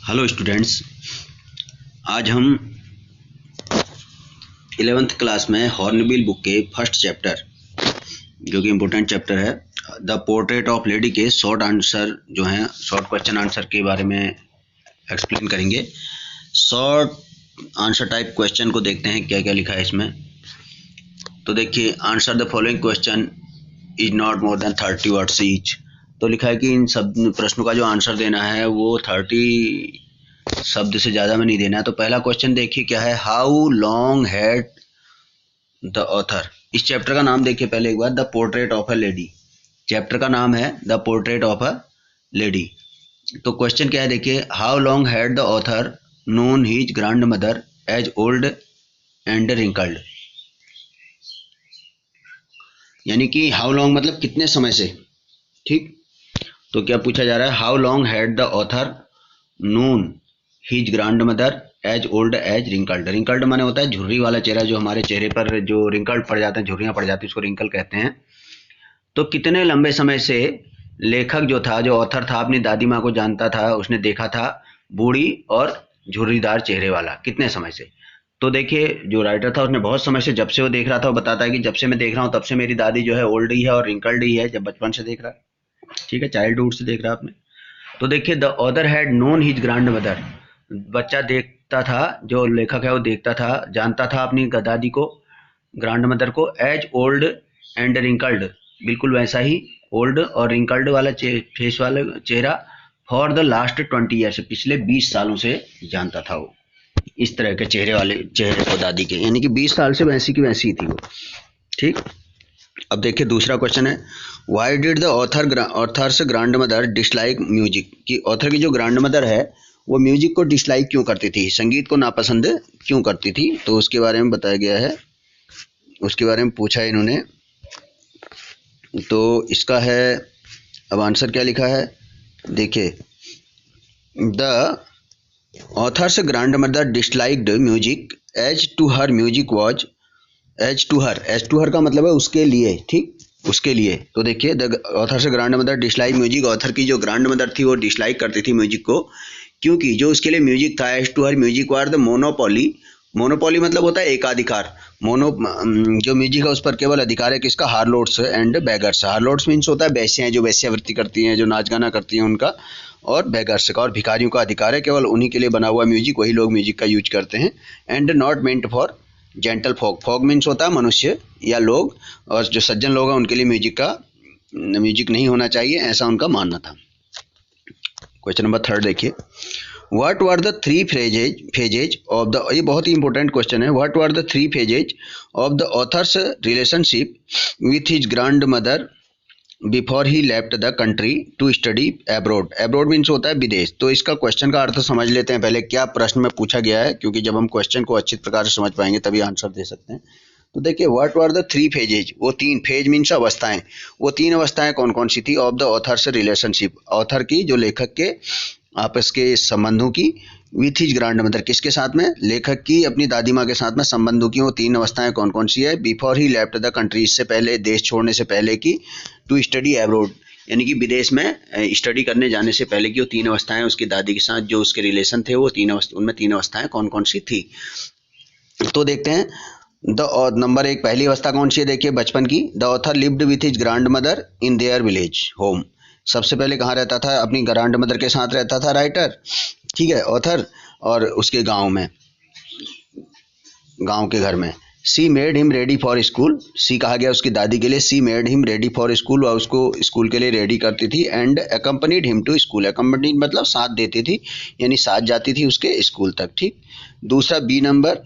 Hello students, आज हम 11th class में हॉर्नबिल बुक के फर्स्ट चैप्टर, जो कि इम्पोर्टेंट चैप्टर है, द पोर्ट्रेट ऑफ लेडी के शॉर्ट आंसर जो हैं, शॉर्ट क्वेश्चन आंसर के बारे में एक्सप्लेन करेंगे। शॉर्ट आंसर टाइप क्वेश्चन को देखते हैं क्या क्या लिखा है इसमें। तो देखिए, answer the following question is not more than 30 words each. तो लिखा है कि इन सब प्रश्नों का जो आंसर देना है वो 30 शब्द से ज़्यादा में नहीं देना है। तो पहला क्वेश्चन देखिए क्या है, how long had the author. इस चैप्टर का नाम देखिए पहले एक बार, the portrait of a lady. Chapter का नाम है the portrait of a lady. तो क्वेश्चन क्या है देखिए, how long had the author known his grand mother as old and wrinkled. यानी कि हाउ लॉन्ग मतलब कितने समय से, ठीक। तो क्या पूछा जा रहा है, how long had the author known his grand mother as old age wrinkled. Wrinkled माने होता है झुर्री वाला चेहरा, जो हमारे चेहरे पर जो रिंकल्ड पड़ जाते हैं, झुर्रियाँ पड़ जाती है, उसको रिंकल कहते हैं। तो कितने लंबे समय से लेखक जो था, जो ऑथर था, अपनी दादी माँ को जानता था, उसने देखा था बूढ़ी और झुर्रीदार चेहरे वाला, कितने समय से। तो देखिए, जो राइटर था उसने बहुत समय से, जब से वो देख रहा था, वो बताता है कि जब से मैं देख रहा हूँ तब से मेरी दादी जो है ओल्ड ही है और रिंकल्ड ही है, जब बचपन से देख रहा है, ठीक है, चाइल्डहुड से देख रहा है आपने। तो देखिए, the author had known his grand mother. बच्चा देखता था, जो लेखक है वो देखता था, जानता था अपनी दादी को, ग्रैंड मदर को, एज ओल्ड एंड रिंकल्ड, बिल्कुल वैसा ही ओल्ड और रिंकल्ड वाला फेस वाला चेहरा, फॉर द लास्ट 20 ईयर, से पिछले 20 सालों से जानता था वो इस तरह के चेहरे वाले चेहरे को दादी के, यानी कि 20 साल से वैसी की वैसी ही थी वो, ठीक। अब देखिए दूसरा क्वेश्चन है, why did the author's grand mother dislike music. कि ऑथर की जो ग्रैंड मदर है वो म्यूजिक को डिसलाइक क्यों करती थी, संगीत को नापसंद क्यों करती थी। तो उसके बारे में बताया गया है, उसके बारे में पूछा है इन्होंने। तो इसका है, अब आंसर क्या लिखा है देखिए, the author's grand mother disliked music as to her music was as to her का मतलब है उसके लिए, ठीक, उसके लिए। तो देखिए, द ऑथर से grand mother dislike music, author की जो ग्रैंड मदर थी वो डिसलाइक करती थी म्यूजिक को, क्योंकि जो उसके लिए म्यूजिक था, as to her music was the monopoly. Monopoly मतलब होता है एकाधिकार। मोनो जो म्यूजिक है उस पर केवल अधिकार है किसका, हार्लोड्स एंड बेगर्स। हार्लोड्स मीन्स होता है वैश्याएं, जो वैश्यावृत्ति करती हैं, जो नाच गाना करती हैं उनका, और बेगर्स का और भिखारियों का अधिकार है, केवल उन्हीं के लिए बना हुआ म्यूजिक, वही लोग म्यूजिक का यूज करते हैं। And not meant for gentle fog. Fog means होता है मनुष्य या लोग, और जो सज्जन लोग हैं उनके लिए म्यूजिक नहीं होना चाहिए, ऐसा उनका मानना था। क्वेश्चन नंबर 3 देखिए, what were the 3 phases of the, ये बहुत ही इंपॉर्टेंट क्वेश्चन है, what were the 3 phases of the author's relationship with his grand mother before he left the country to study abroad. Abroad means होता है विदेश। तो इसका क्वेश्चन का अर्थ समझ लेते हैं पहले, क्या प्रश्न में पूछा गया है, क्योंकि जब हम क्वेश्चन को अच्छी प्रकार से समझ पाएंगे तभी आंसर दे सकते हैं। तो देखिए, व्हाट वर द 3 फेजेज, वो 3 फेज मीन्स अवस्थाएं, वो 3 अवस्थाएं कौन कौन सी थी, of the author's relationship, author की, जो लेखक के आपस के संबंधों की, विथ हिज ग्रैंड मदर, किसके साथ में, लेखक की अपनी दादी माँ के साथ में संबंधों की, वो 3 अवस्थाएं कौन कौन सी है, before he left the country, इससे पहले, देश छोड़ने से पहले की, टू स्टडी एब्रोड, यानी कि विदेश में स्टडी करने जाने से पहले की वो 3 अवस्थाएं, उसकी दादी के साथ जो उसके रिलेशन थे वो 3 अवस्था, उनमें 3 अवस्थाएं कौन कौन सी थी। तो देखते हैं, द नंबर 1 पहली अवस्था कौन सी है देखिए, बचपन की। The author lived with his grand mother in their village home. सबसे पहले कहाँ रहता था, अपनी ग्रैंड मदर के साथ रहता था राइटर, ठीक है, ऑथर, और उसके गांव में, गांव के घर में। She made him ready for school, she कहा गया उसकी दादी के लिए, she made him ready for school, वह उसको स्कूल के लिए रेडी करती थी। And accompanied him to school, accompanied मतलब साथ देती थी, यानी साथ जाती थी उसके स्कूल तक, ठीक। दूसरा B number,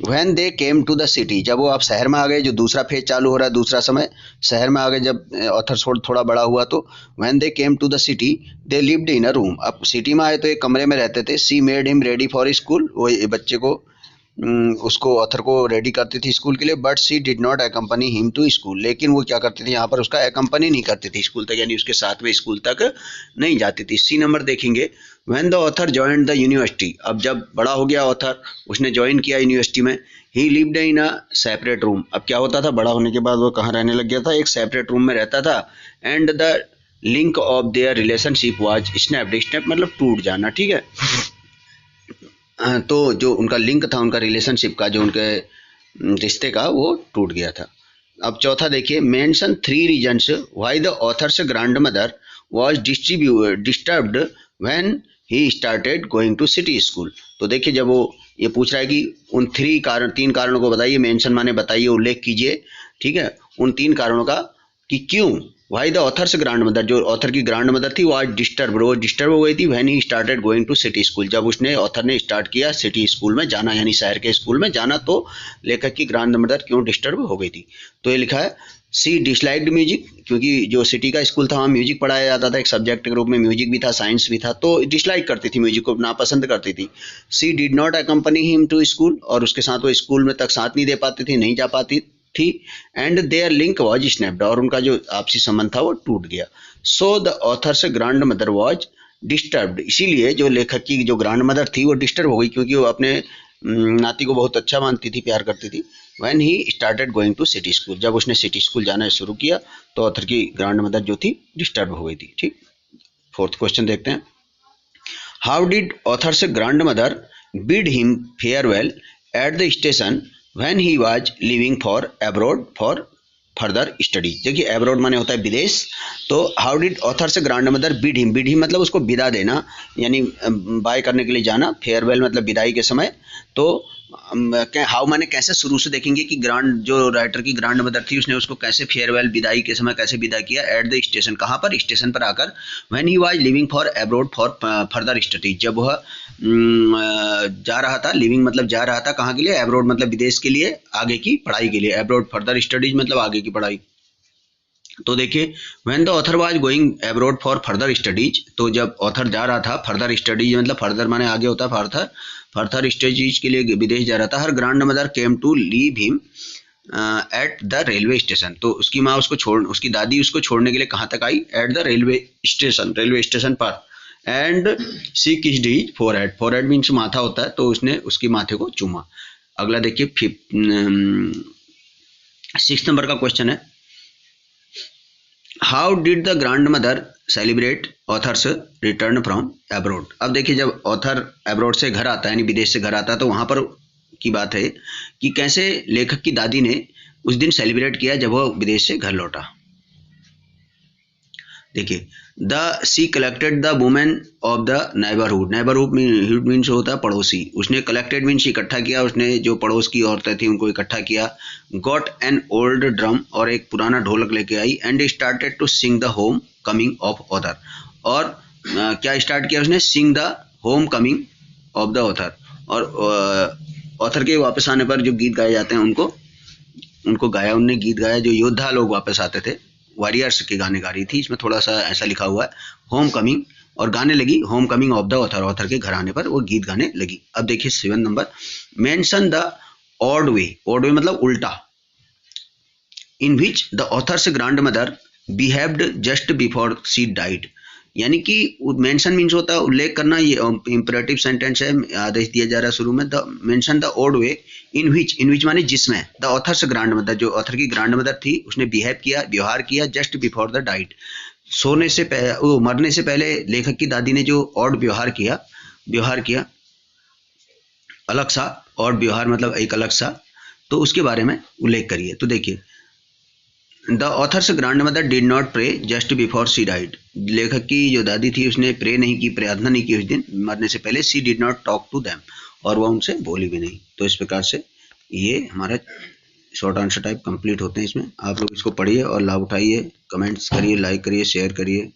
when they came to the city, जब वो आप शहर में आ गए, जो दूसरा फेज चालू हो रहा है, दूसरा समय, शहर में आ गए जब ऑथर थोड़ा बड़ा हुआ, तो when they came to the city they lived in a room, अब सिटी में आए तो एक कमरे में रहते थे। She made him ready for school, वो बच्चे को, उसको, ऑथर को रेडी करती थी स्कूल के लिए। But she did not accompany him to school, लेकिन वो क्या करती थी यहाँ पर, उसका अकम्पनी नहीं करती थी स्कूल तक, यानी उसके साथ में स्कूल तक नहीं जाती थी। सी नंबर देखेंगे, when the author joined the university, अब जब बड़ा हो गया ऑथर, उसने ज्वाइन किया यूनिवर्सिटी में। ही lived in a separate room, अब क्या होता था, बड़ा होने के बाद वो कहाँ रहने लग गया था, एक सेपरेट रूम में रहता था। And the link of their relationship was snapped, snap मतलब टूट जाना, ठीक है। तो जो उनका लिंक था, उनका रिलेशनशिप का, जो उनके रिश्ते का, वो टूट गया था। अब चौथा देखिए, mention 3 reasons why the author's grand mother was disturbed when he started going to city school. तो देखिए, जब वो ये पूछ रहा है कि उन 3 कारणों को बताइए, मेंशन माने बताइए, उल्लेख कीजिए, ठीक है, उन 3 कारणों का कि क्यों why the author's grand mother, जो ऑथर की ग्रैंड मदर थी, वो डिस्टर्ब हो गई थी when he started going to city school, जब उसने ऑथर ने स्टार्ट किया सिटी स्कूल में जाना, यानी शहर के स्कूल में जाना। तो लेखक की ग्रैंड मदर क्यों डिस्टर्ब हो गई थी? तो ये लिखा है, सी डिसलाइक्ड म्यूजिक, क्योंकि जो सिटी का स्कूल था वहाँ म्यूजिक पढ़ाया जाता था, एक सब्जेक्ट के रूप में म्यूजिक भी था, साइंस भी था, तो डिसलाइक करती थी, म्यूजिक को नापसंद करती थी। She did not accompany him to school, और उसके साथ वो स्कूल में तक साथ नहीं दे पाती थी, नहीं जा पाती थी। And their link was snapped, और उनका जो आपसी संबंध था वो टूट गया। So the author's grand mother was disturbed, इसीलिए जो लेखक की जो ग्रैंड मदर थी वो डिस्टर्ब हो गई, क्योंकि वो अपने नाती को बहुत अच्छा मानती थी, प्यार करती थी। When he started going to city school, जब उसने सिटी स्कूल जाना शुरू किया तो ऑथर की ग्रैंड मदर जो थी डिस्टर्ब हो गई थी। ठीक, 4th क्वेश्चन देखते हैं। How did authors grand mother bid him farewell at the station when he was living for abroad for further study. देखिए, अब्रॉड माने होता है विदेश, तो how did authors grand mother bid him मतलब उसको विदा देना, यानी बाय करने के लिए जाना, फेयरवेल मतलब विदाई के समय। तो हाउ माने कैसे, शुरू से देखेंगे कि ग्रांड, जो राइटर की ग्रांड मदर थी, उसने उसको कैसे फेयरवेल, विदाई के समय कैसे विदा किया। एट द स्टेशन, कहाँ पर? स्टेशन पर आकर। When he was living for abroad for further study, जब वह जा रहा था, लिविंग मतलब जा रहा था, कहाँ के लिए? अब्रॉड मतलब विदेश के लिए, आगे की पढ़ाई के लिए। अब्रॉड फर्दर स्टडीज मतलब आगे की पढ़ाई। तो देखिए, when the author was going abroad for further studies, तो जब ऑथर जा रहा था फर्दर स्टडीज, मतलब फर्दर माने आगे होता है, फर्दर स्टडीज के लिए विदेश जा रहा था। Her grandmother came to leave him at the railway station, तो उसकी माँ उसकी दादी उसको छोड़ने के लिए कहाँ तक आई? एट द रेलवे स्टेशन पर। And she kissed his forehead, forehead means माथा होता है, तो उसने उसकी माथे को चूमा। अगला देखिए, 6th नंबर का क्वेश्चन है, how did the grand mother celebrate authors return from abroad. अब देखिए, जब ऑथर अब्रॉड से घर आता है, यानी विदेश से घर आता है, तो वहाँ पर की बात है कि कैसे लेखक की दादी ने उस दिन सेलिब्रेट किया जब वह विदेश से घर लौटा। देखिए, she collected the women of the neighbourhood, neighbourhood means होता है पड़ोसी, उसने कलेक्टेड मीन्स इकट्ठा किया, उसने जो पड़ोस की औरतें थी उनको इकट्ठा किया। गॉट एन ओल्ड ड्रम, और एक पुराना ढोलक लेके आई। And started to sing the homecoming of author, और क्या स्टार्ट किया उसने? Sing the homecoming of the author, और ऑथर के वापस आने पर जो गीत गाए जाते हैं उनको गाया, उनने गीत गाया, जो योद्धा लोग वापस आते थे, वॉरियर्स के गाने गा रही थी। इसमें थोड़ा सा ऐसा लिखा हुआ है होम कमिंग, और गाने लगी home coming of the author, author के घर आने पर वो गीत गाने लगी। अब देखिए 7 number, mention the odd way, odd way मतलब उल्टा, in which the author's grand mother behaved just before she died, यानी कि मेंशन मीन्स होता है उल्लेख करना, ये इंपरेटिव सेंटेंस है, आदेश दिया जा रहा है शुरू में। द मेंशन द ऑड वे इन विच माने जिसमें, द ऑथर्स ग्रैंड मदर, जो ऑथर की ग्रैंड मदर थी, उसने बिहेव किया, व्यवहार किया, जस्ट बिफोर द डाइट, सोने से पहले, वो मरने से पहले लेखक की दादी ने जो ऑड व्यवहार किया अलग सा, ऑड व्यवहार मतलब एक अलग सा, तो उसके बारे में उल्लेख करिए। तो देखिए, the author's grand mother did not pray just before she died, लेखक की जो दादी थी उसने प्रे नहीं की, प्रार्थना नहीं की उस दिन मरने से पहले। She did not talk to them, और वह उनसे बोली भी नहीं। तो इस प्रकार से ये हमारा शॉर्ट आंसर टाइप कंप्लीट होते हैं। इसमें आप लोग इसको पढ़िए और लाभ उठाइए, कमेंट्स करिए, लाइक करिए, शेयर करिए।